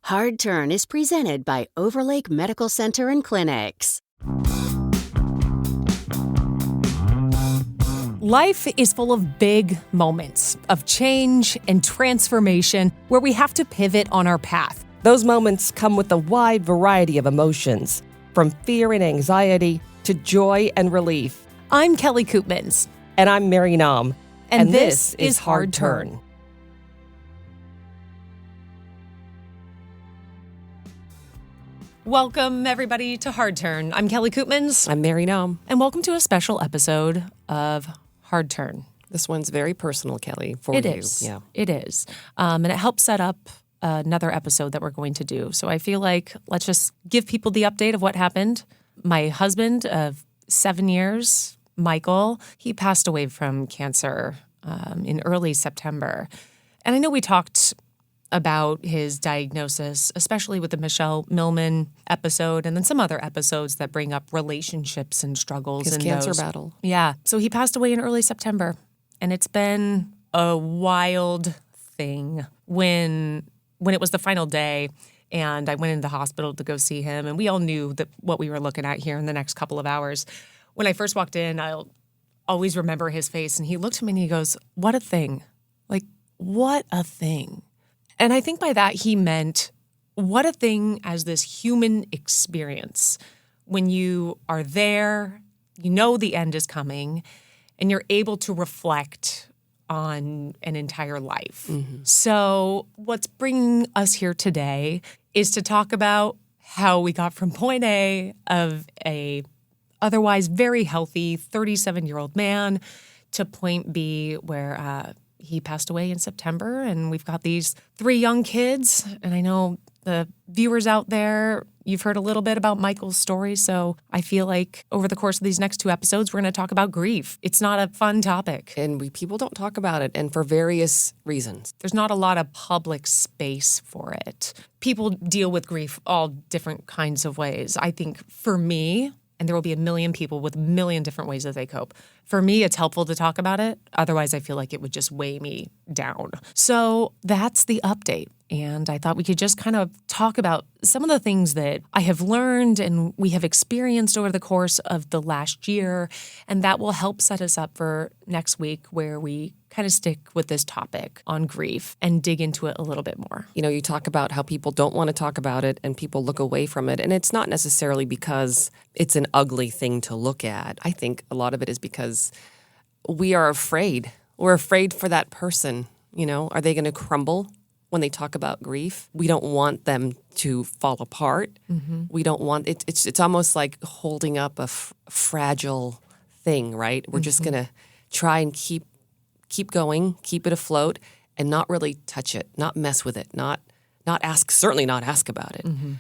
Hard Turn is presented by Overlake Medical Center and Clinics. Life is full of big moments of change and transformation where we have to pivot on our path. Those moments come with a wide variety of emotions, from fear and anxiety to joy and relief. I'm Kelly Koopmans. And I'm Mary Nam. And this is Hard Turn. Welcome, everybody, to Hard Turn. I'm Kelly Koopmans. I'm Mary Nam. And welcome to a special episode of Hard Turn. This one's very personal, Kelly, for you. It is. Yeah. It is. And it helps set up another episode that we're going to do. So I feel like let's just give people the update of what happened. My husband of 7 years, Michael, he passed away from cancer in early September. And I know we talked about his diagnosis, especially with the Michelle Millman episode and then some other episodes that bring up relationships and struggles. His cancer battle. Yeah. So he passed away in early September. And it's been a wild thing when it was the final day and I went into the hospital to go see him. And we all knew that what we were looking at here in the next couple of hours. When I first walked in, I'll always remember his face. And he looked at me and he goes, "What a thing. Like, what a thing." And I think by that he meant, what a thing as this human experience. When you are there, you know the end is coming, and you're able to reflect on an entire life. Mm-hmm. So what's bringing us here today is to talk about how we got from point A of a otherwise very healthy 37-year-old man to point B where he passed away in September, and we've got these 3 young kids. And I know the viewers out there, you've heard a little bit about Michael's story, so I feel like over the course of these next 2 episodes, we're going to talk about grief. It's not a fun topic. And people don't talk about it, and for various reasons. There's not a lot of public space for it. People deal with grief all different kinds of ways. I think for me, and there will be a million people with a million different ways that they cope. For me, it's helpful to talk about it. Otherwise, I feel like it would just weigh me down. So that's the update. And I thought we could just kind of talk about some of the things that I have learned and we have experienced over the course of the last year. And that will help set us up for next week where we kind of stick with this topic on grief and dig into it a little bit more. You know, you talk about how people don't want to talk about it and people look away from it. And it's not necessarily because it's an ugly thing to look at. I think a lot of it is because we are afraid. We're afraid for that person. You know, are they going to crumble when they talk about grief? We don't want them to fall apart. Mm-hmm. We don't want it. It's almost like holding up a fragile thing, right? We're just going to try and keep going, keep it afloat, and not really touch it, not mess with it, not ask, certainly not ask about it. Mm-hmm.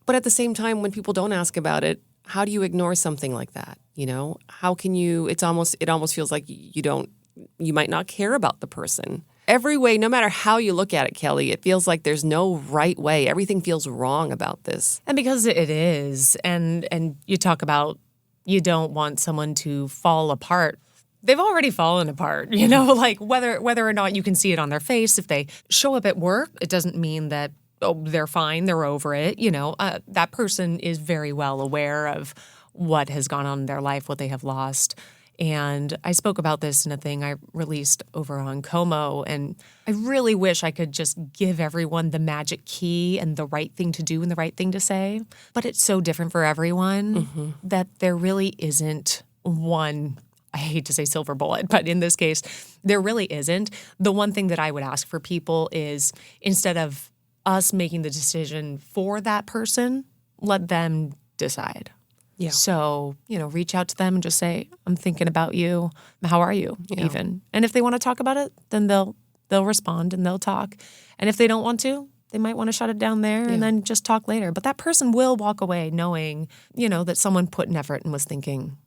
But at the same time, when people don't ask about it, how do you ignore something like that? You know, how can you? It almost feels like you might not care about the person. Every way, no matter how you look at it, Kelly, it feels like there's no right way. Everything feels wrong about this. And because it is, and you talk about you don't want someone to fall apart. They've already fallen apart, you know, like whether or not you can see it on their face. If they show up at work, it doesn't mean that, they're fine, they're over it. You know, that person is very well aware of what has gone on in their life, what they have lost. And I spoke about this in a thing I released over on KOMO, and I really wish I could just give everyone the magic key and the right thing to do and the right thing to say. But it's so different for everyone that there really isn't one, I hate to say silver bullet, but in this case, there really isn't. The one thing that I would ask for people is instead of us making the decision for that person, let them decide. Yeah. So, you know, reach out to them and just say, "I'm thinking about you. How are you?" Yeah. Even. And if they want to talk about it, then they'll respond and they'll talk. And if they don't want to, they might want to shut it down there and then just talk later. But that person will walk away knowing, you know, that someone put an effort and was thinking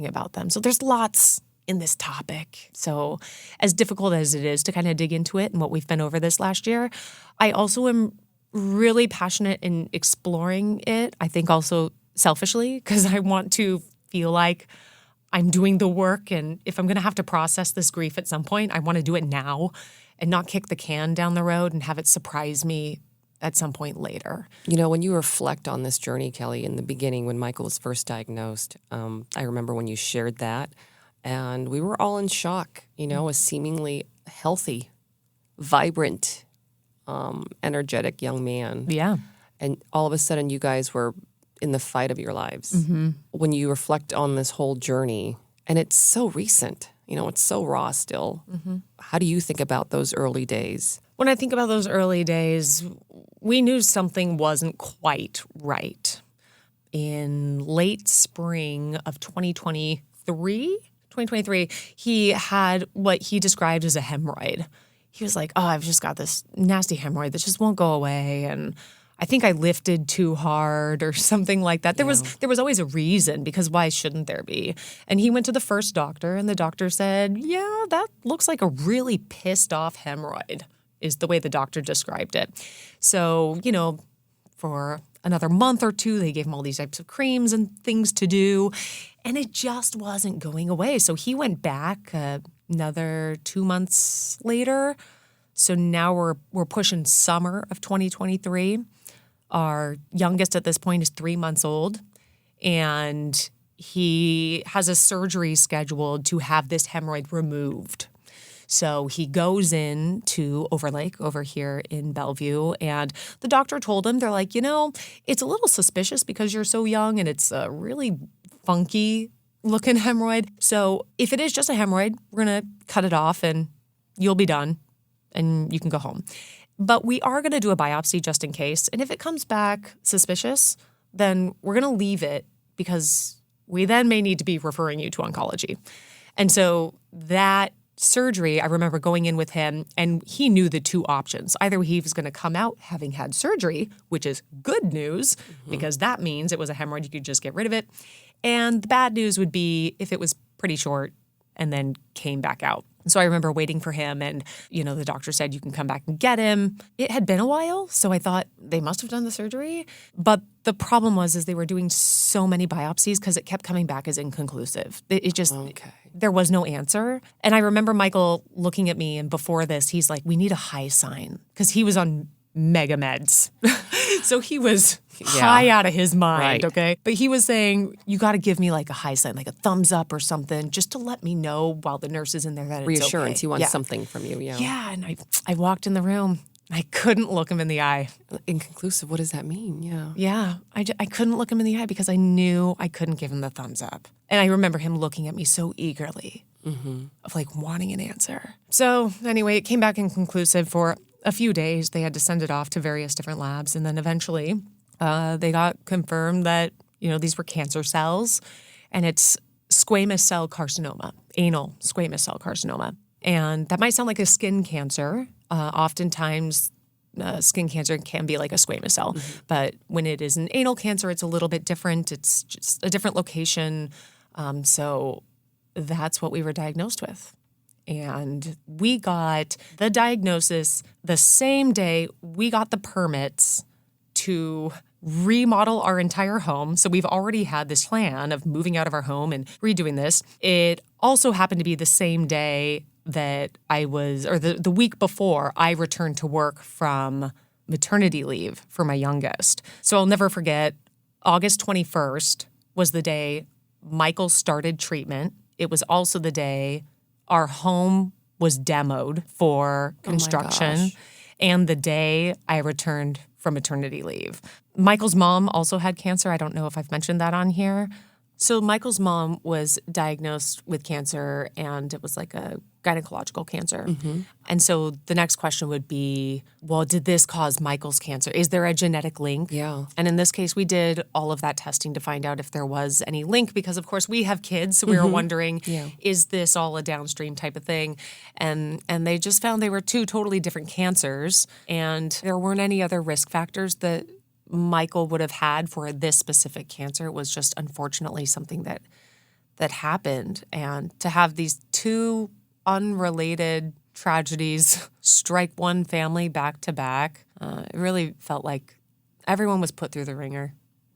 about them. So there's lots in this topic. So as difficult as it is to kind of dig into it and what we've been over this last year, I also am really passionate in exploring it. I think also selfishly, because I want to feel like I'm doing the work. And if I'm going to have to process this grief at some point, I want to do it now and not kick the can down the road and have it surprise me at some point later. You know, when you reflect on this journey, Kelly, in the beginning when Michael was first diagnosed, I remember when you shared that, and we were all in shock, a seemingly healthy, vibrant, energetic young man. Yeah. And all of a sudden you guys were in the fight of your lives. Mm-hmm. When you reflect on this whole journey, and it's so recent, it's so raw still. Mm-hmm. How do you think about those early days? When I think about those early days, we knew something wasn't quite right. In late spring of 2023, he had what he described as a hemorrhoid. He was like, I've just got this nasty hemorrhoid that just won't go away. And I think I lifted too hard or something like that. There was always a reason, because why shouldn't there be? And he went to the first doctor, and the doctor said, yeah, that looks like a really pissed off hemorrhoid, is the way the doctor described it. So, for another month or two, they gave him all these types of creams and things to do, and it just wasn't going away. So he went back another 2 months later. So now we're pushing summer of 2023. Our youngest at this point is 3 months old, and he has a surgery scheduled to have this hemorrhoid removed. So he goes in to Overlake over here in Bellevue, and the doctor told him, they're like, it's a little suspicious because you're so young and it's a really funky looking hemorrhoid. So if it is just a hemorrhoid, we're going to cut it off and you'll be done and you can go home. But we are going to do a biopsy just in case. And if it comes back suspicious, then we're going to leave it, because we then may need to be referring you to oncology. And so that surgery, I remember going in with him, and he knew the two options. Either he was going to come out having had surgery, which is good news, because that means it was a hemorrhoid, you could just get rid of it. And the bad news would be if it was pretty short and then came back out. So I remember waiting for him, and, the doctor said, you can come back and get him. It had been a while, so I thought they must have done the surgery. But the problem was they were doing so many biopsies because it kept coming back as inconclusive. There was no answer. And I remember Michael looking at me, and before this, he's like, we need a high sign, because he was on mega meds. So he was high out of his mind, right. Okay? But he was saying, you got to give me like a high sign, like a thumbs up or something, just to let me know while the nurse is in there that it's Reassurance. okay. He wants something from you, yeah. Yeah, and I walked in the room. I couldn't look him in the eye. Inconclusive, what does that mean? Yeah. Yeah, I couldn't look him in the eye because I knew I couldn't give him the thumbs up. And I remember him looking at me so eagerly, of like wanting an answer. So anyway, it came back inconclusive for a few days. They had to send it off to various different labs. And then eventually they got confirmed that, these were cancer cells, and it's squamous cell carcinoma, anal squamous cell carcinoma. And that might sound like a skin cancer. Oftentimes, skin cancer can be like a squamous cell. But when it is an anal cancer, it's a little bit different. It's just a different location. So that's what we were diagnosed with. And we got the diagnosis the same day we got the permits to remodel our entire home. So we've already had this plan of moving out of our home and redoing this. It also happened to be the same day that the week before I returned to work from maternity leave for my youngest. So I'll never forget, August 21st was the day Michael started treatment. It was also the day our home was demoed for construction, and the day I returned from maternity leave. Michael's mom also had cancer. I don't know if I've mentioned that on here. So Michael's mom was diagnosed with cancer, and it was like a gynecological cancer. And so the next question would be, well, did this cause Michael's cancer? Is there a genetic link? Yeah. And in this case, we did all of that testing to find out if there was any link, because of course we have kids, so we were wondering, is this all a downstream type of thing? And they just found they were two totally different cancers, and there weren't any other risk factors that Michael would have had for this specific cancer. It was just unfortunately something that happened. And to have these two unrelated tragedies strike one family back to back, it really felt like everyone was put through the ringer.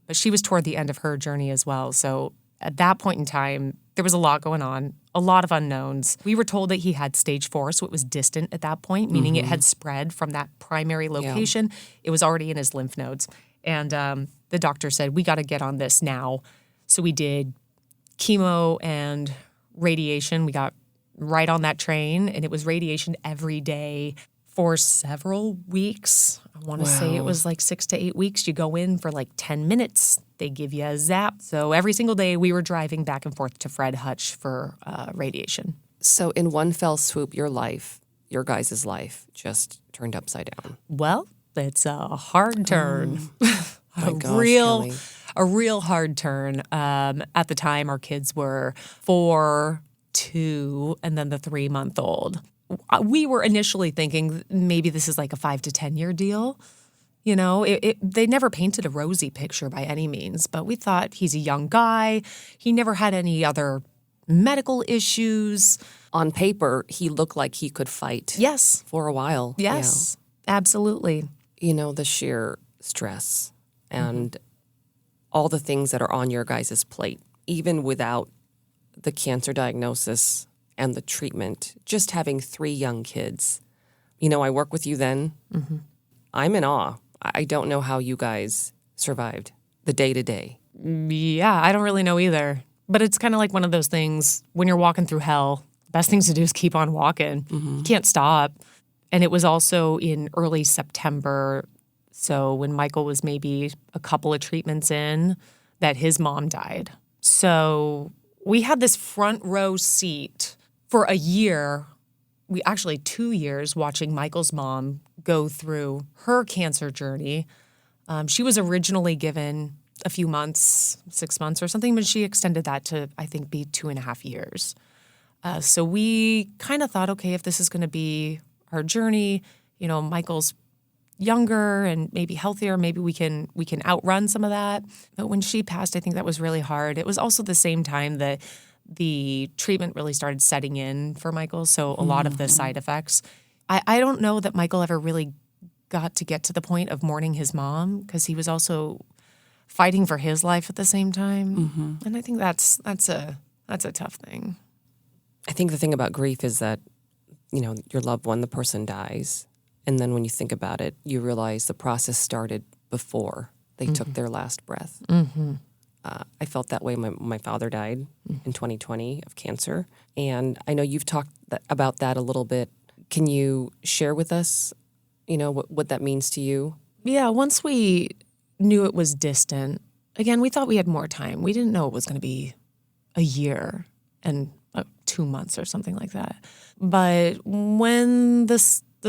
But she was toward the end of her journey as well. So at that point in time, There was a lot going on, a lot of unknowns. We were told that he had stage 4, so it was distant at that point, meaning it had spread from that primary location. Yeah. It was already in his lymph nodes. And the doctor said, we got to get on this now. So we did chemo and radiation. We got right on that train, and it was radiation every day for several weeks. I want to say it was like 6 to 8 weeks. You go in for like 10 minutes. They give you a zap. So every single day we were driving back and forth to Fred Hutch for radiation. So in one fell swoop, your guys' life just turned upside down. Well, it's a hard turn. Kelly. A real hard turn. At the time, our kids were 4, 2, and then the 3-month-old. We were initially thinking maybe this is like a 5 to 10 year deal. You know, they never painted a rosy picture by any means, but we thought he's a young guy. He never had any other medical issues. On paper, he looked like he could fight. Yes. For a while. Yes, absolutely. You know, the sheer stress and all the things that are on your guys' plate, even without the cancer diagnosis and the treatment, just having 3 young kids. You know, I work with you then. I'm in awe. I don't know how you guys survived the day-to-day. Yeah, I don't really know either. But it's kind of like one of those things, when you're walking through hell, the best thing to do is keep on walking. You can't stop. And it was also in early September, so when Michael was maybe a couple of treatments in, that his mom died. So we had this front row seat for a year, 2 years, watching Michael's mom go through her cancer journey. She was originally given a few months, 6 months or something, but she extended that to, I think, be 2.5 years. So we kind of thought, okay, if this is going to be our journey, you know, Michael's younger and maybe healthier, maybe we can outrun some of that. But when she passed, I think that was really hard. It was also the same time that the treatment really started setting in for Michael, so a lot of the side effects. I don't know that Michael ever really got to the point of mourning his mom, because he was also fighting for his life at the same time. And I think that's a tough thing. I think the thing about grief is that, you know, your loved one, the person dies, and then when you think about it, you realize the process started before they took their last breath. I felt that way when my father died in 2020 of cancer. And I know you've talked about that a little bit. Can you share with us, you know, what that means to you? Yeah, once we knew it was distant, again, we thought we had more time. We didn't know it was going to be a year and 2 months or something like that. But when the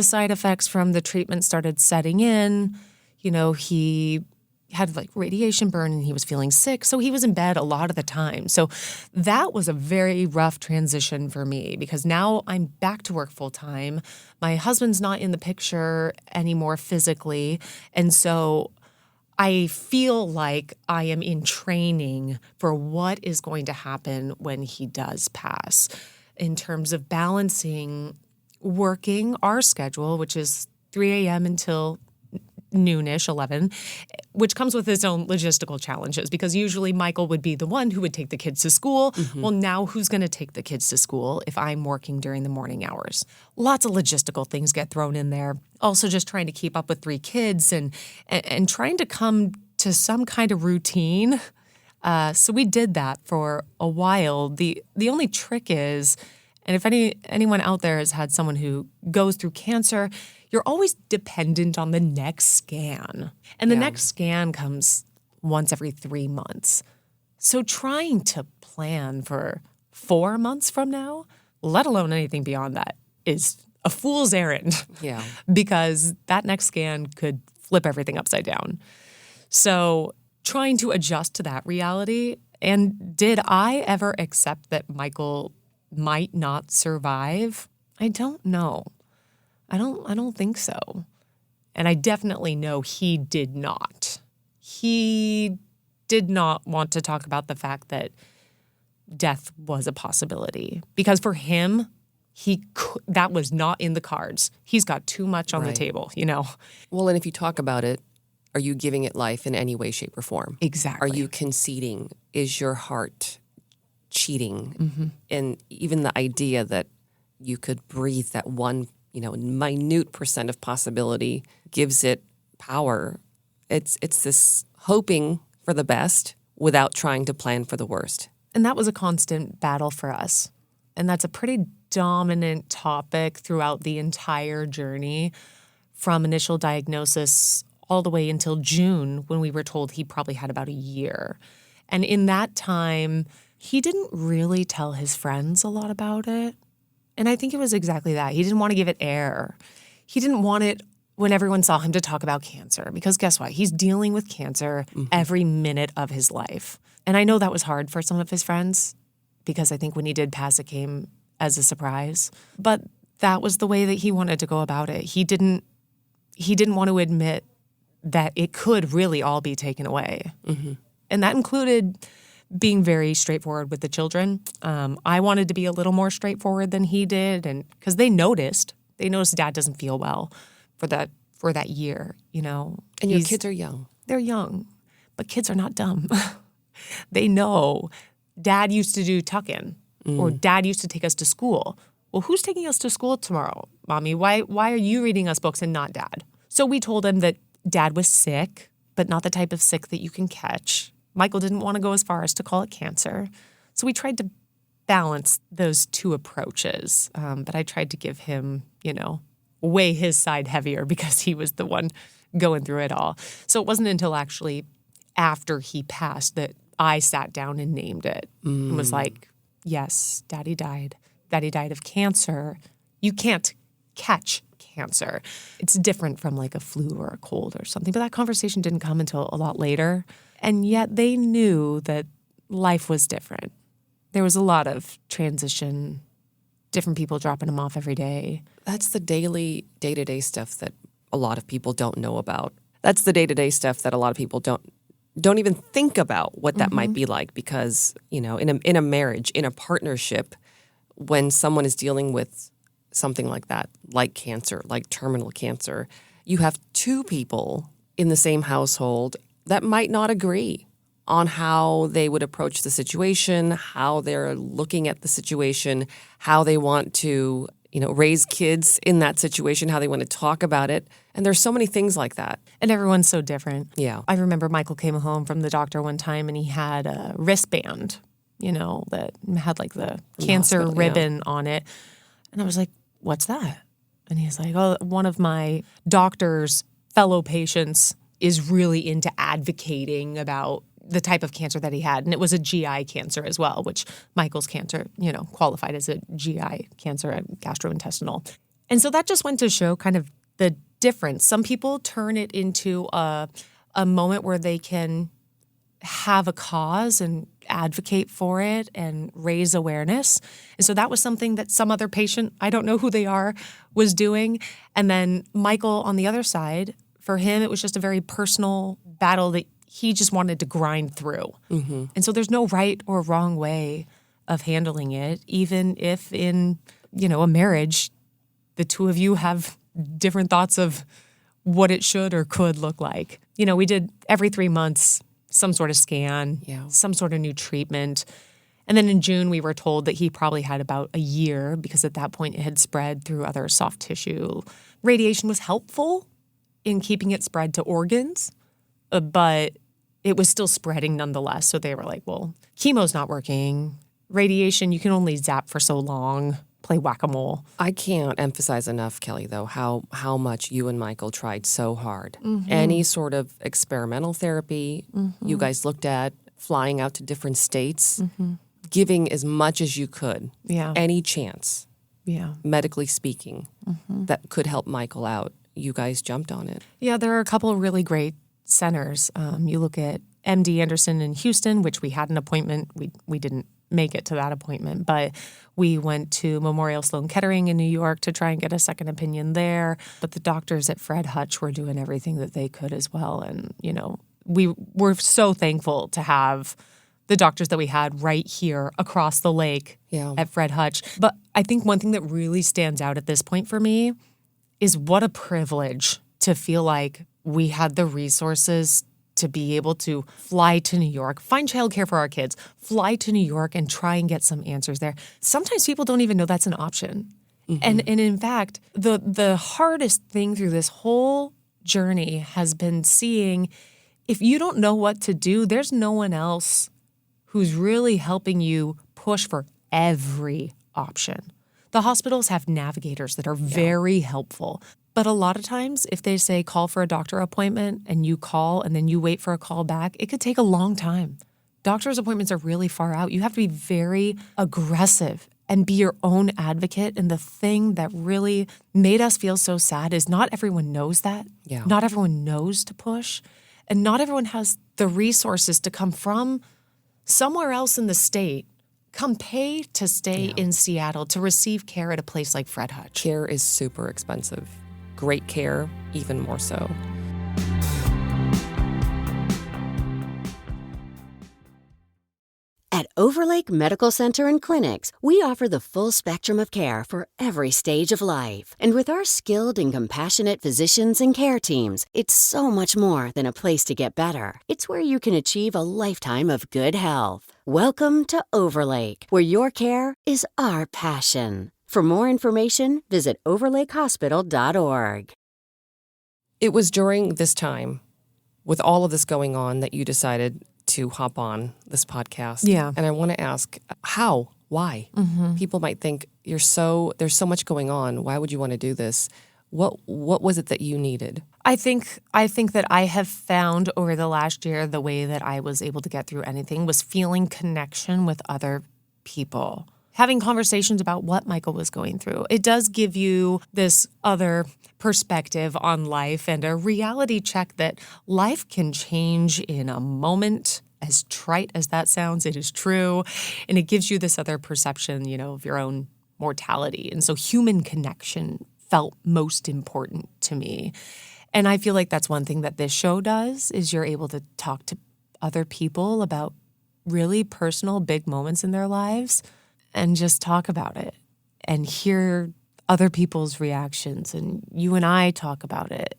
side effects from the treatment started setting in, you know, he had like radiation burn and he was feeling sick. So he was in bed a lot of the time. So that was a very rough transition for me, because now I'm back to work full time. My husband's not in the picture anymore physically. And so I feel like I am in training for what is going to happen when he does pass, in terms of balancing working our schedule, which is 3 a.m. until noonish, 11, which comes with its own logistical challenges, because usually Michael would be the one who would take the kids to school. Well, now who's going to take the kids to school if I'm working during the morning hours? Lots of logistical things get thrown in there. Also just trying to keep up with 3 kids and trying to come to some kind of routine. So we did that for a while. The only trick is, and if anyone out there has had someone who goes through cancer, you're always dependent on the next scan. And the next scan comes once every 3 months. So trying to plan for 4 months from now, let alone anything beyond that, is a fool's errand. Yeah. Because that next scan could flip everything upside down. So trying to adjust to that reality. And did I ever accept that Michael might not survive? I don't know. I don't think so. And I definitely know he did not. He did not want to talk about the fact that death was a possibility. Because for him, that was not in the cards. He's got too much on the table, you know? Well, and if you talk about it, are you giving it life in any way, shape, or form? Exactly. Are you conceding? Is your heart cheating. And even the idea that you could breathe that one, minute percent of possibility gives it power. It's this hoping for the best without trying to plan for the worst. And that was a constant battle for us. And that's a pretty dominant topic throughout the entire journey, from initial diagnosis all the way until June, when we were told he probably had about a year. And in that time, he didn't really tell his friends a lot about it. And I think it was exactly that. He didn't want to give it air. He didn't want it when everyone saw him to talk about cancer, because guess what? He's dealing with cancer every minute of his life. And I know that was hard for some of his friends, because I think when he did pass, it came as a surprise. But that was the way that he wanted to go about it. He didn't want to admit that it could really all be taken away. And that included being very straightforward with the children. I wanted to be a little more straightforward than he did, and because they noticed Dad doesn't feel well for that year, And your kids are young. They're young, but kids are not dumb. They know Dad used to do tuck-in, or Dad used to take us to school. Well, who's taking us to school tomorrow, Mommy? Why are you reading us books and not Dad? So we told him that Dad was sick, but not the type of sick that you can catch. Michael didn't want to go as far as to call it cancer. So we tried to balance those two approaches. But I tried to give him, weigh his side heavier, because he was the one going through it all. So it wasn't until actually after he passed that I sat down and named it and was like, yes, Daddy died. Daddy died of cancer. You can't catch cancer. It's different from like a flu or a cold or something. But that conversation didn't come until a lot later. And yet they knew that life was different. There was a lot of transition, different people dropping him off every day. That's the daily, day-to-day stuff that a lot of people don't know about. That's the day-to-day stuff that a lot of people don't even think about what that might be like, because, in a marriage, in a partnership, when someone is dealing with something like that, like cancer, like terminal cancer, you have two people in the same household that might not agree on how they would approach the situation, how they're looking at the situation, how they want to, raise kids in that situation, how they want to talk about it. And there's so many things like that. And everyone's so different. Yeah. I remember Michael came home from the doctor one time and he had a wristband, that had like the cancer ribbon on it. And I was like, what's that? And he's like, oh, one of my doctor's fellow patients is really into advocating about the type of cancer that he had. And it was a GI cancer as well, which Michael's cancer, qualified as a GI cancer, a gastrointestinal. And so that just went to show kind of the difference. Some people turn it into a moment where they can have a cause and advocate for it and raise awareness. And so that was something that some other patient, I don't know who they are, was doing. And then Michael on the other side, for him, it was just a very personal battle that he just wanted to grind through. And so there's no right or wrong way of handling it, even if in, a marriage, the two of you have different thoughts of what it should or could look like. We did every 3 months some sort of scan, some sort of new treatment. And then in June, we were told that he probably had about a year, because at that point it had spread through other soft tissue. Radiation was helpful in keeping it spread to organs, but it was still spreading nonetheless. So they were like, well, chemo's not working. Radiation, you can only zap for so long, play whack-a-mole. I can't emphasize enough, Kelly, though, how much you and Michael tried so hard. Any sort of experimental therapy you guys looked at, flying out to different states, giving as much as you could, any chance, medically speaking, that could help Michael out. You guys jumped on it. Yeah, there are a couple of really great centers. You look at MD Anderson in Houston, which we had an appointment. We didn't make it to that appointment, but we went to Memorial Sloan Kettering in New York to try and get a second opinion there. But the doctors at Fred Hutch were doing everything that they could as well. And, we were so thankful to have the doctors that we had right here across the lake at Fred Hutch. But I think one thing that really stands out at this point for me is what a privilege to feel like we had the resources to be able to fly to New York, find childcare for our kids, fly to New York and try and get some answers there. Sometimes people don't even know that's an option. And in fact, the hardest thing through this whole journey has been seeing if you don't know what to do, there's no one else who's really helping you push for every option. The hospitals have navigators that are very helpful. But a lot of times, if they say call for a doctor appointment and you call and then you wait for a call back, it could take a long time. Doctor's appointments are really far out. You have to be very aggressive and be your own advocate. And the thing that really made us feel so sad is not everyone knows that. Yeah. Not everyone knows to push. And not everyone has the resources to come from somewhere else in the state, come pay to stay in Seattle to receive care at a place like Fred Hutch. Care is super expensive. Great care, even more so. At Overlake Medical Center and Clinics, we offer the full spectrum of care for every stage of life. And with our skilled and compassionate physicians and care teams, it's so much more than a place to get better. It's where you can achieve a lifetime of good health. Welcome to Overlake, where your care is our passion. For more information, visit overlakehospital.org. It was during this time, with all of this going on, that you decided to hop on this podcast. Yeah. And I want to ask, how? Why? People might think there's so much going on. Why would you want to do this? What was it that you needed? I think that I have found over the last year the way that I was able to get through anything was feeling connection with other people. Having conversations about what Michael was going through. It does give you this other perspective on life and a reality check that life can change in a moment. As trite as that sounds, it is true. And it gives you this other perception, of your own mortality. And so human connection felt most important to me. And I feel like that's one thing that this show does, is you're able to talk to other people about really personal, big moments in their lives and just talk about it and hear other people's reactions. And you and I talk about it.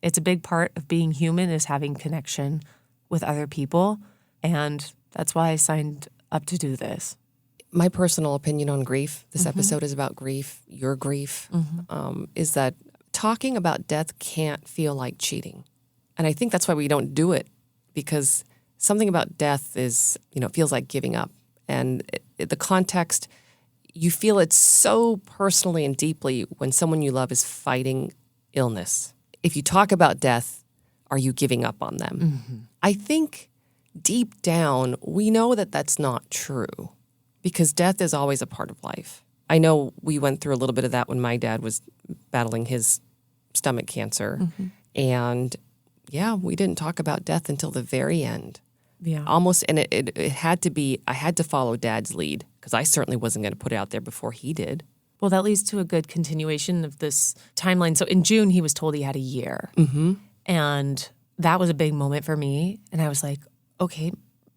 It's a big part of being human, is having connection with other people. And that's why I signed up to do this. My personal opinion on grief, this episode is about grief, your grief, is that talking about death can't feel like cheating. And I think that's why we don't do it, because something about death is, it feels like giving up. And the context, you feel it so personally and deeply when someone you love is fighting illness. If you talk about death, are you giving up on them? I think deep down, we know that that's not true, because death is always a part of life. I know we went through a little bit of that when my dad was battling his stomach cancer. And we didn't talk about death until the very end. Yeah. Almost, and it had to be, I had to follow Dad's lead, because I certainly wasn't going to put it out there before he did. Well, that leads to a good continuation of this timeline. So in June, he was told he had a year. And that was a big moment for me. And I was like, okay,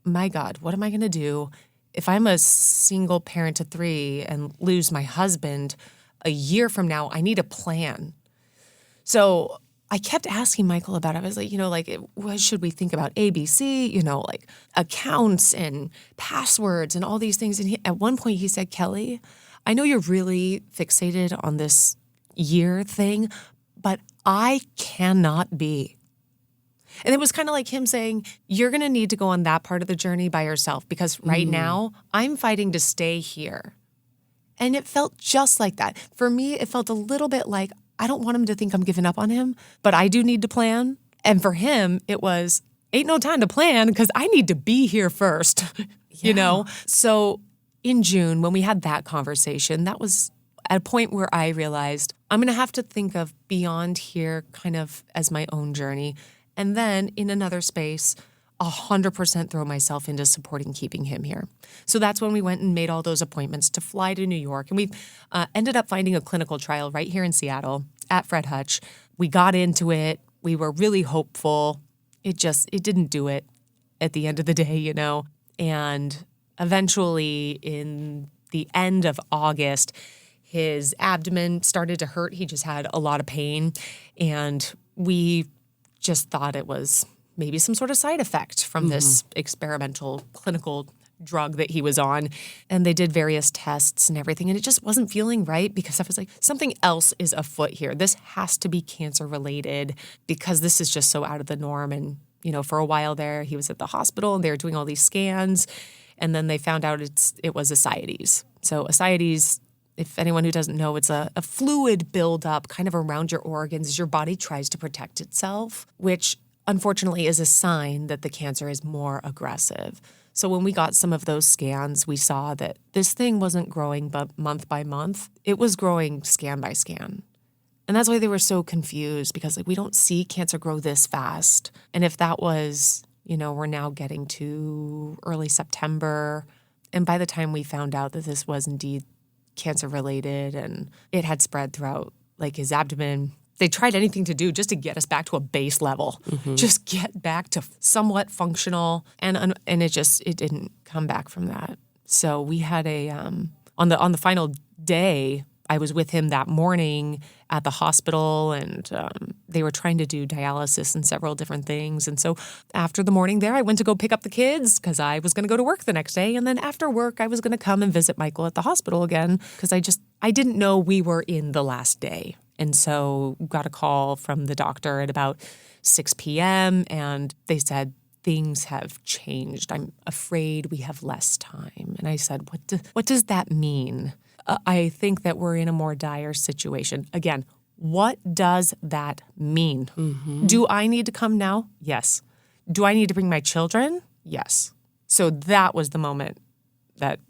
my God, what am I going to do if I'm a single parent of 3 and lose my husband a year from now? I need a plan. So I kept asking Michael about it. I was like, what should we think about? ABC, like accounts and passwords and all these things. And at one point he said, Kelly, I know you're really fixated on this year thing, but I cannot be. And it was kind of like him saying, you're going to need to go on that part of the journey by yourself, because right now I'm fighting to stay here. And it felt just like that. For me, it felt a little bit like, I don't want him to think I'm giving up on him, but I do need to plan. And for him, it was, ain't no time to plan because I need to be here first, So in June, when we had that conversation, that was at a point where I realized I'm going to have to think of beyond here kind of as my own journey. And then in another space, 100% throw myself into supporting keeping him here. So that's when we went and made all those appointments to fly to New York. And we ended up finding a clinical trial right here in Seattle at Fred Hutch. We got into it. We were really hopeful. It didn't do it at the end of the day, And eventually in the end of August, his abdomen started to hurt. He just had a lot of pain. And we just thought it was maybe some sort of side effect from this experimental clinical drug that he was on. And they did various tests and everything, and it just wasn't feeling right because I was like, something else is afoot here. This has to be cancer related because this is just so out of the norm. And, for a while there, he was at the hospital and they were doing all these scans. And then they found out it was ascites. So ascites, if anyone who doesn't know, it's a fluid buildup kind of around your organs as your body tries to protect itself, which unfortunately is a sign that the cancer is more aggressive. So when we got some of those scans, we saw that this thing wasn't growing but month by month. It was growing scan by scan. And that's why they were so confused because we don't see cancer grow this fast. And if that was, we're now getting to early September. And by the time we found out that this was indeed cancer related and it had spread throughout his abdomen, they tried anything to do just to get us back to a base level, just get back to somewhat functional. And it didn't come back from that. So we had on the final day, I was with him that morning at the hospital, and they were trying to do dialysis and several different things. And so after the morning there, I went to go pick up the kids because I was going to go to work the next day. And then after work, I was going to come and visit Michael at the hospital again because I didn't know we were in the last day. And so got a call from the doctor at about 6 p.m. and they said, things have changed. I'm afraid we have less time. And I said, what does that mean? I think that we're in a more dire situation. Again, what does that mean? Do I need to come now? Yes. Do I need to bring my children? Yes. So that was the moment that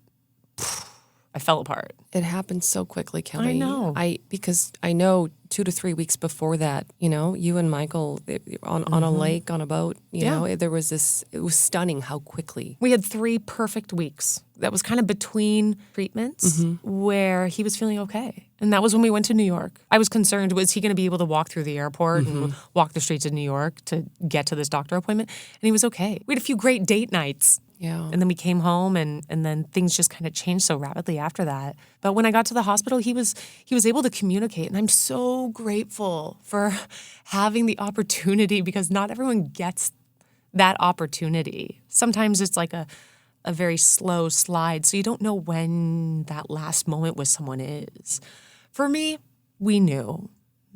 I fell apart. It happened so quickly, Kelly. I know. Because I know 2 to 3 weeks before that, you and Michael on a lake, on a boat, there was it was stunning how quickly. We had 3 perfect weeks. That was kind of between treatments where he was feeling okay. And that was when we went to New York. I was concerned, was he going to be able to walk through the airport and walk the streets of New York to get to this doctor appointment? And he was okay. We had a few great date nights. Yeah. And then we came home and then things just kind of changed so rapidly after that. But when I got to the hospital, he was able to communicate. And I'm so grateful for having the opportunity because not everyone gets that opportunity. Sometimes it's like a very slow slide. So you don't know when that last moment with someone is. For me, we knew.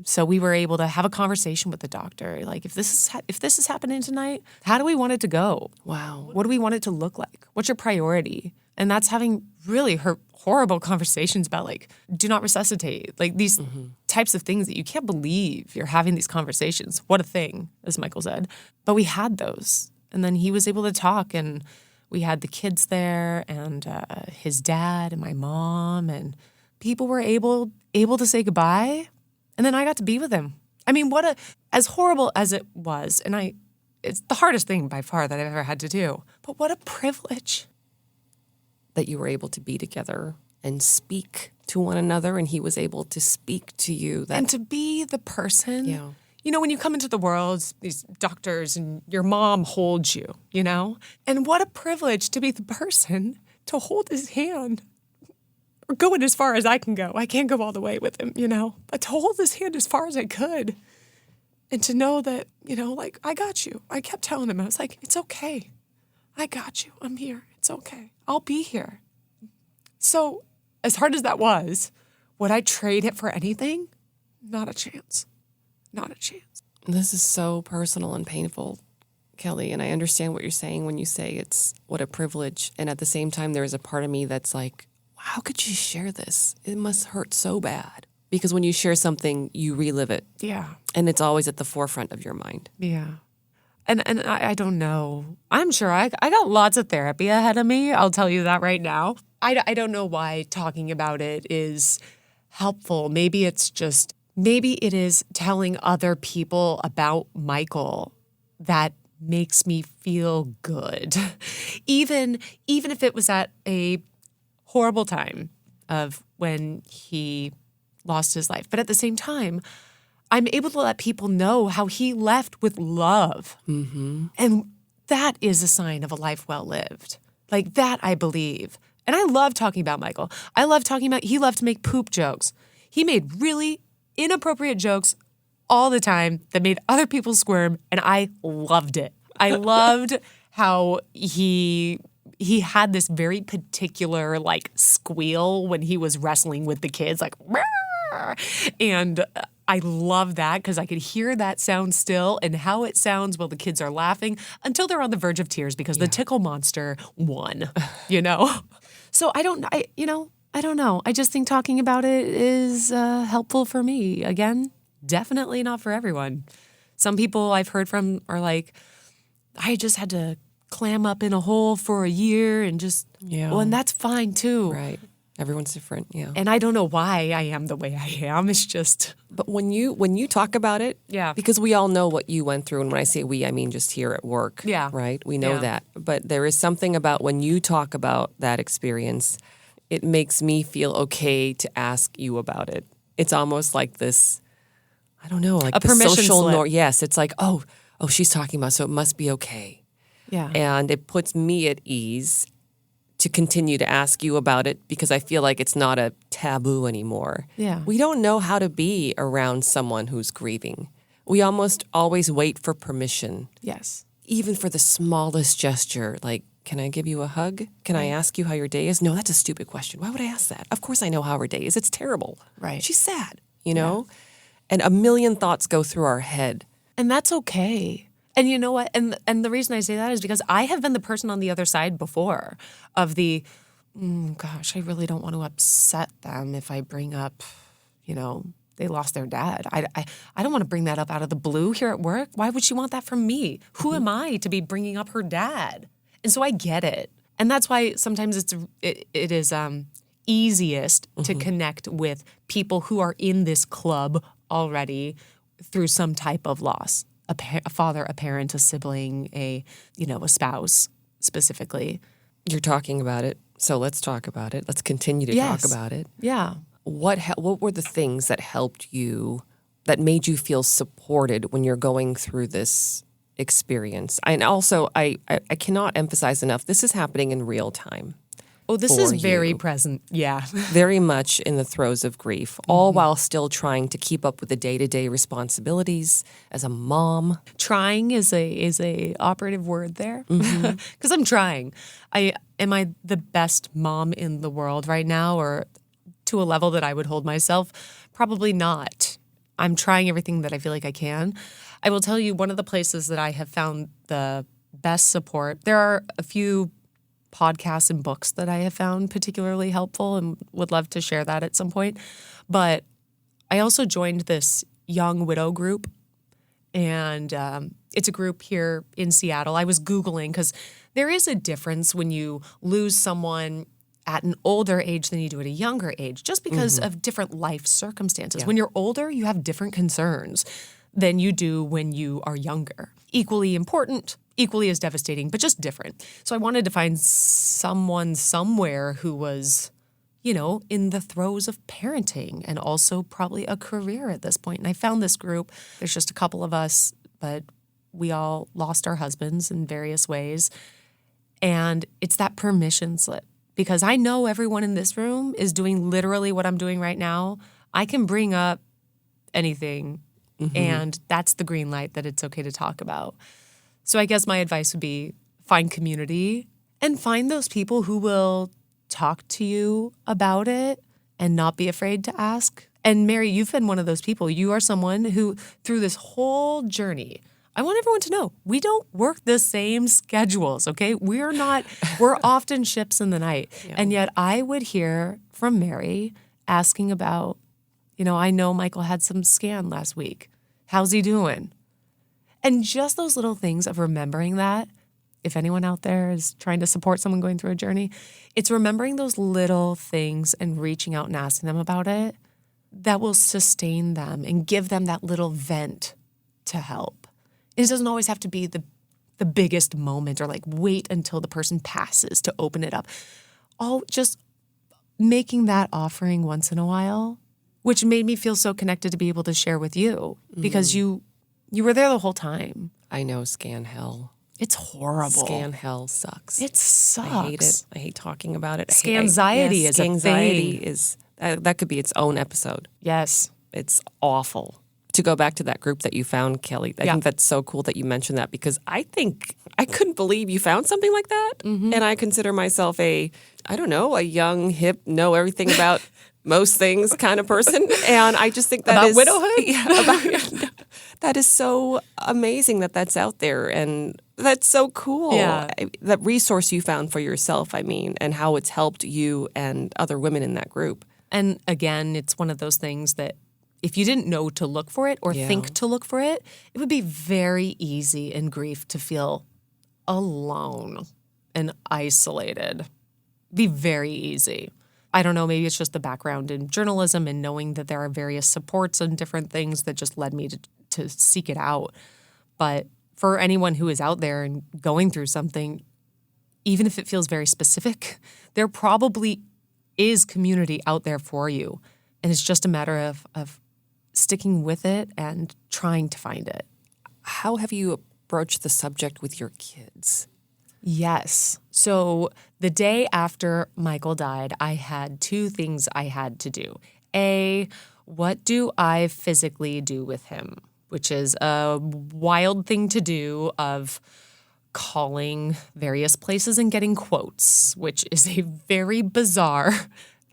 So we were able to have a conversation with the doctor. Like, if this is happening tonight, how do we want it to go? Wow. What do we want it to look like? What's your priority? And that's having really horrible conversations about, do not resuscitate. These types of things that you can't believe you're having these conversations. What a thing, as Michael said. But we had those. And then he was able to talk, and we had the kids there, and his dad and my mom, and people were able to say goodbye. And then I got to be with him. I mean, as horrible as it was, and it's the hardest thing by far that I've ever had to do, but what a privilege. That you were able to be together and speak to one another, and he was able to speak to you. And to be the person, Yeah. When you come into the world, these doctors and your mom holds you, And what a privilege to be the person to hold his hand. Or going as far as I can go. I can't go all the way with him, But to hold his hand as far as I could. And to know that, I got you. I kept telling him, I was like, it's okay. I got you. I'm here. It's okay. I'll be here. So as hard as that was, would I trade it for anything? Not a chance. Not a chance. This is so personal and painful, Kelly, and I understand what you're saying when you say it's what a privilege. And at the same time, there is a part of me that's like, how could you share this? It must hurt so bad. Because when you share something, you relive it. Yeah. And it's always at the forefront of your mind. Yeah. And I don't know. I'm sure I got lots of therapy ahead of me. I'll tell you that right now. I don't know why talking about it is helpful. Maybe it is telling other people about Michael that makes me feel good. Even if it was at a horrible time of when he lost his life. But at the same time, I'm able to let people know how he left with love. And that is a sign of a life well lived. That I believe. And I love talking about Michael. I love talking about, he loved to make poop jokes. He made really inappropriate jokes all the time that made other people squirm, and I loved it. I loved how he had this very particular like squeal when he was wrestling with the kids, like, and I love that because I could hear that sound still and how it sounds while the kids are laughing until they're on the verge of tears because the tickle monster won, So I don't know. I just think talking about it is helpful for me. Again, definitely not for everyone. Some people I've heard from are like, I just had to clam up in a hole for a year and just, well, and that's fine too. Right. Everyone's different, yeah. And I don't know why I am the way I am. It's just. But when you talk about it, because we all know what you went through, and when I say we, I mean just here at work, right? We know that. But there is something about when you talk about that experience, it makes me feel okay to ask you about it. It's almost like this, I don't know, like a the permission social slip. Yes, it's like, oh, she's talking about, so it must be okay. Yeah. And it puts me at ease to continue to ask you about it because I feel like it's not a taboo anymore. Yeah. We don't know how to be around someone who's grieving. We almost always wait for permission. Yes. Even for the smallest gesture, like, can I give you a hug? Can I ask you how your day is? No, that's a stupid question. Why would I ask that? Of course I know how her day is. It's terrible. Right. She's sad, And a million thoughts go through our head. And that's okay. And you know what? And the reason I say that is because I have been the person on the other side before of the, gosh, I really don't want to upset them if I bring up, they lost their dad. I don't want to bring that up out of the blue here at work. Why would she want that from me? Who am I to be bringing up her dad? And so I get it. And that's why sometimes it is easiest to connect with people who are in this club already through some type of loss. A father, a parent, a sibling, a spouse specifically. You're talking about it, so let's talk about it. Let's continue to talk about it. Yeah. What were the things that helped you, that made you feel supported when you're going through this experience? And also, I cannot emphasize enough, this is happening in real time. Oh, this is very present. Yeah. Very much in the throes of grief, all while still trying to keep up with the day-to-day responsibilities as a mom. Trying is a operative word there because I'm trying. Am I the best mom in the world right now, or to a level that I would hold myself? Probably not. I'm trying everything that I feel like I can. I will tell you, one of the places that I have found the best support, there are a few podcasts and books that I have found particularly helpful and would love to share that at some point. But I also joined this young widow group, and it's a group here in Seattle. I was Googling because there is a difference when you lose someone at an older age than you do at a younger age, just because of different life circumstances. When you're older, you have different concerns than you do when you are younger. Equally important, equally as devastating, but just different. So I wanted to find someone somewhere who was, in the throes of parenting and also probably a career at this point. And I found this group. There's just a couple of us, but we all lost our husbands in various ways. And it's that permission slip, because I know everyone in this room is doing literally what I'm doing right now. I can bring up anything, and that's the green light that it's okay to talk about. So I guess my advice would be find community and find those people who will talk to you about it and not be afraid to ask. And Mary, you've been one of those people. You are someone who, through this whole journey, I want everyone to know, we don't work the same schedules, okay? We're often ships in the night. Yeah. And yet I would hear from Mary asking about, I know Michael had some scan last week. How's he doing? And just those little things of remembering that, if anyone out there is trying to support someone going through a journey, it's remembering those little things and reaching out and asking them about it that will sustain them and give them that little vent to help. And it doesn't always have to be the biggest moment or like wait until the person passes to open it up. Just making that offering once in a while, which made me feel so connected to be able to share with you because you were there the whole time. I know, scan hell. It's horrible. Scan hell sucks. It sucks. I hate it. I hate talking about it. Scanxiety is a thing. Anxiety is that could be its own episode. Yes. It's awful To go back to that group that you found, Kelly, I think that's so cool that you mentioned that, because I think I couldn't believe you found something like that. And I consider myself a young, hip, know everything about most things kind of person. And I just think that about is widowhood. Yeah, that is so amazing that that's out there, and that's so cool. Yeah. That resource you found for yourself, and how it's helped you and other women in that group. And again, it's one of those things that if you didn't know to look for it or think to look for it, it would be very easy in grief to feel alone and isolated. Be very easy. I don't know, maybe it's just the background in journalism and knowing that there are various supports and different things that just led me to seek it out. But for anyone who is out there and going through something, even if it feels very specific, there probably is community out there for you. And it's just a matter of sticking with it and trying to find it. How have you approached the subject with your kids? Yes. So the day after Michael died, I had two things I had to do. A, what do I physically do with him? Which is a wild thing to do, of calling various places and getting quotes, which is a very bizarre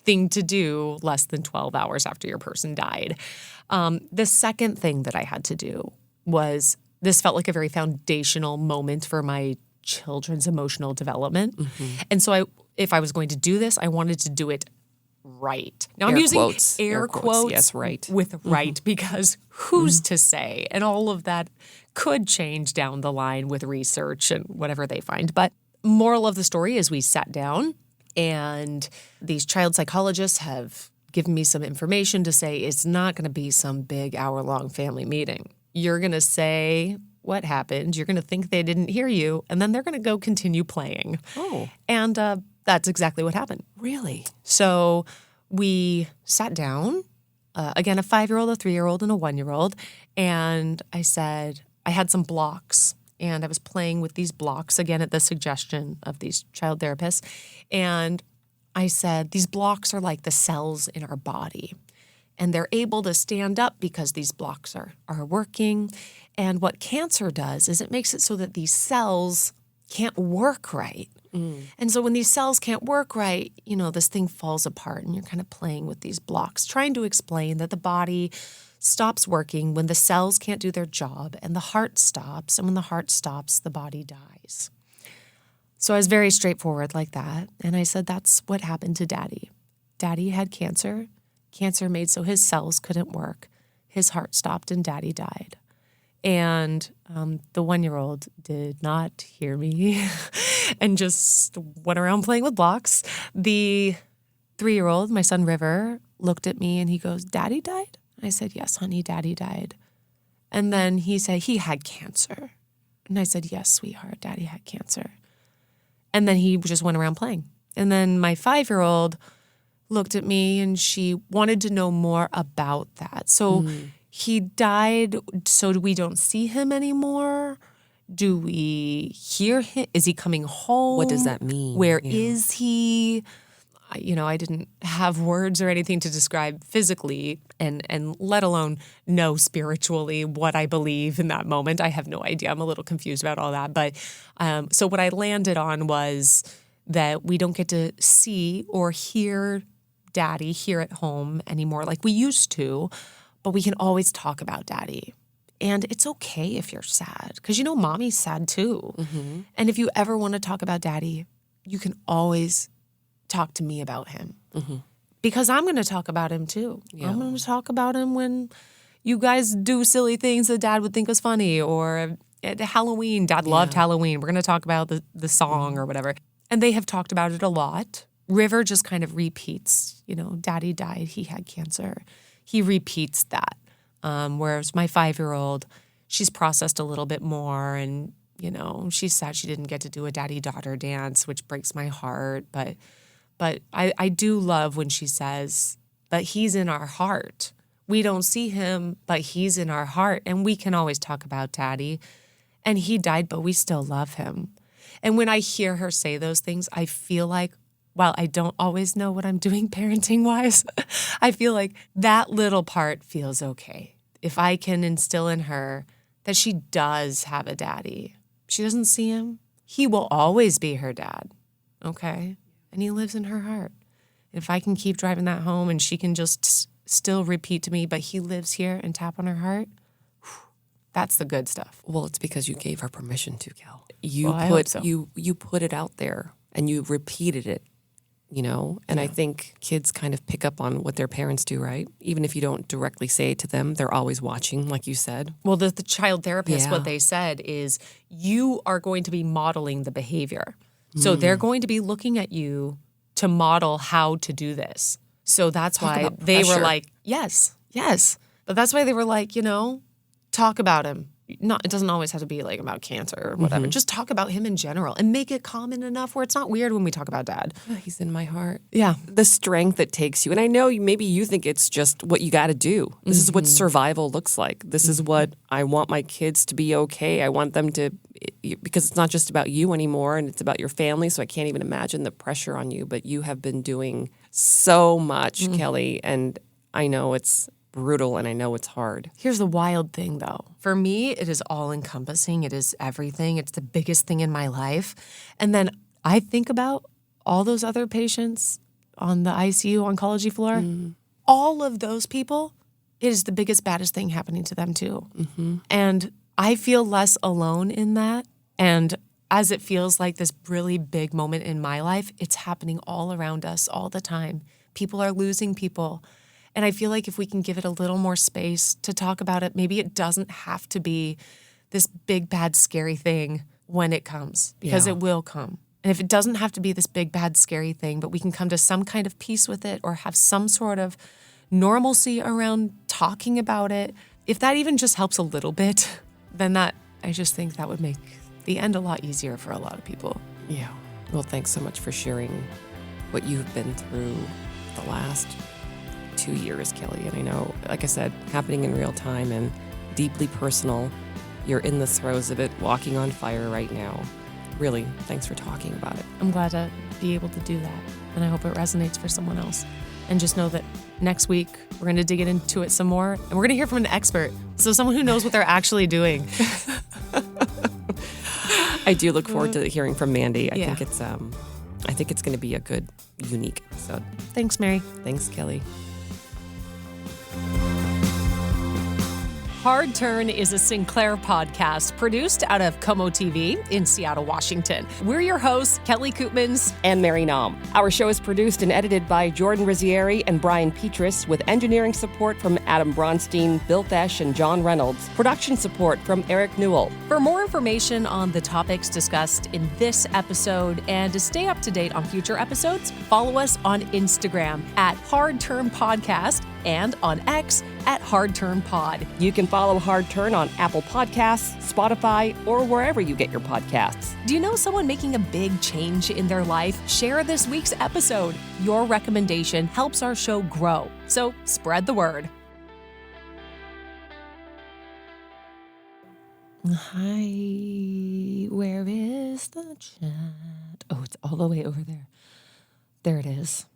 thing to do less than 12 hours after your person died. The second thing that I had to do was, this felt like a very foundational moment for my children's emotional development. And so if I was going to do this, I wanted to do it right. Now I'm using air quotes yes, right. with right, because who's to say? And all of that could change down the line with research and whatever they find. But moral of the story is we sat down, and these child psychologists have given me some information to say it's not going to be some big hour-long family meeting. You're going to say what happened. You're going to think they didn't hear you, and then they're going to go continue playing. Oh. And that's exactly what happened. Really? So we sat down, again, a 5-year-old, a 3-year-old, and a 1-year-old, and I said, I had some blocks, and I was playing with these blocks, again, at the suggestion of these child therapists, and I said, these blocks are like the cells in our body, and they're able to stand up because these blocks are working, and what cancer does is it makes it so that these cells can't work right. And so when these cells can't work right, this thing falls apart, and you're kind of playing with these blocks, trying to explain that the body stops working when the cells can't do their job, and the heart stops, and when the heart stops, the body dies. So I was very straightforward like that, and I said, that's what happened to Daddy. Daddy had cancer. Cancer made so his cells couldn't work. His heart stopped, and Daddy died. And the 1-year-old did not hear me and just went around playing with blocks. The 3-year-old, my son River, looked at me and he goes, Daddy died? I said, yes, honey, Daddy died. And then he said, he had cancer. And I said, yes, sweetheart, Daddy had cancer. And then he just went around playing. And then my 5-year-old looked at me and she wanted to know more about that. So he died, so we don't see him anymore? Do we hear him? Is he coming home? What does that mean? Where is he? I didn't have words or anything to describe physically and let alone know spiritually what I believe in that moment. I have no idea. I'm a little confused about all that. But so what I landed on was that we don't get to see or hear Daddy here at home anymore like we used to, but we can always talk about Daddy. And it's okay if you're sad, because Mommy's sad too. And if you ever want to talk about Daddy, you can always talk to me about him, because I'm going to talk about him too. Yeah. I'm going to talk about him when you guys do silly things that Dad would think was funny, or at Halloween, Dad loved Halloween. We're going to talk about the song or whatever. And they have talked about it a lot. River just kind of repeats, Daddy died, he had cancer. He repeats that. Whereas my 5-year-old, she's processed a little bit more, and, she's sad she didn't get to do a daddy-daughter dance, which breaks my heart. But I do love when she says, but he's in our heart. We don't see him, but he's in our heart, and we can always talk about Daddy. And he died, but we still love him. And when I hear her say those things, I feel like, while I don't always know what I'm doing parenting-wise, I feel like that little part feels okay. if I can instill in her that she does have a daddy. She doesn't see him. He will always be her dad, okay? And he lives in her heart. If I can keep driving that home and she can just still repeat to me, but he lives here, and tap on her heart, that's the good stuff. Well, it's because you gave her permission to, Kel. I hope so. You put it out there and you repeated it, And I think kids kind of pick up on what their parents do, right? Even if you don't directly say it to them, they're always watching, like you said. Well, the child therapist, Yeah. what they said is you are going to be modeling the behavior. So they're going to be looking at you to model how to do this. So that's why about they were pressure. like, yes. But that's why they were like, talk about him. It doesn't always have to be like about cancer or whatever. Just talk about him in general and make it common enough where it's not weird when we talk about dad. He's in my heart. Yeah. The strength it takes you. And I know maybe you think it's just what you got to do. This is what survival looks like. This is what I want my kids to be okay. I want them to, because it's not just about you anymore and it's about your family. So I can't even imagine the pressure on you. But you have been doing so much, Kelly. And I know it's brutal and I know it's hard. Here's the wild thing, though. For me, it is all encompassing. It is everything. It's the biggest thing in my life. And then I think about all those other patients on the ICU oncology floor. All of those people, it is the biggest, baddest thing happening to them, too. And I feel less alone in that. And as it feels like this really big moment in my life, it's happening all around us all the time. People are losing people. And I feel like if we can give it a little more space to talk about it, maybe it doesn't have to be this big, bad, scary thing when it comes, because it will come. And if it doesn't have to be this big, bad, scary thing, but we can come to some kind of peace with it or have some sort of normalcy around talking about it, if that even just helps a little bit, then I just think that would make the end a lot easier for a lot of people. Yeah. Well, thanks so much for sharing what you've been through the last 2 years, Kelly. And I know, like I said, happening in real time and deeply personal. You're in the throes of it, walking on fire right now. Really, thanks for talking about it. I'm glad to be able to do that. And I hope it resonates for someone else. And just know that next week, we're going to dig into it some more. And we're going to hear from an expert. So someone who knows what they're actually doing. I do look forward to hearing from Mandy. I Yeah. think it's going to be a good, unique episode. Thanks, Mary. Thanks, Kelly. Hard Turn is a Sinclair podcast produced out of KOMO TV in Seattle, Washington. We're your hosts, Kelly Koopmans. And Mary Naum. Our show is produced and edited by Jordan Rizzieri and Brian Petrus, with engineering support from Adam Bronstein, Bill Thesh, and John Reynolds. Production support from Eric Newell. For more information on the topics discussed in this episode and to stay up to date on future episodes, follow us on Instagram at Hard Turn Podcast and on X at Hard Turn Pod. You can follow Hard Turn on Apple Podcasts, Spotify, or wherever you get your podcasts. Do you know someone making a big change in their life? Share this week's episode. Your recommendation helps our show grow. So spread the word. Hi, where is the chat? Oh, it's all the way over there. There it is.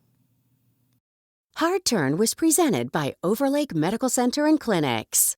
Hard Turn was presented by Overlake Medical Center and Clinics.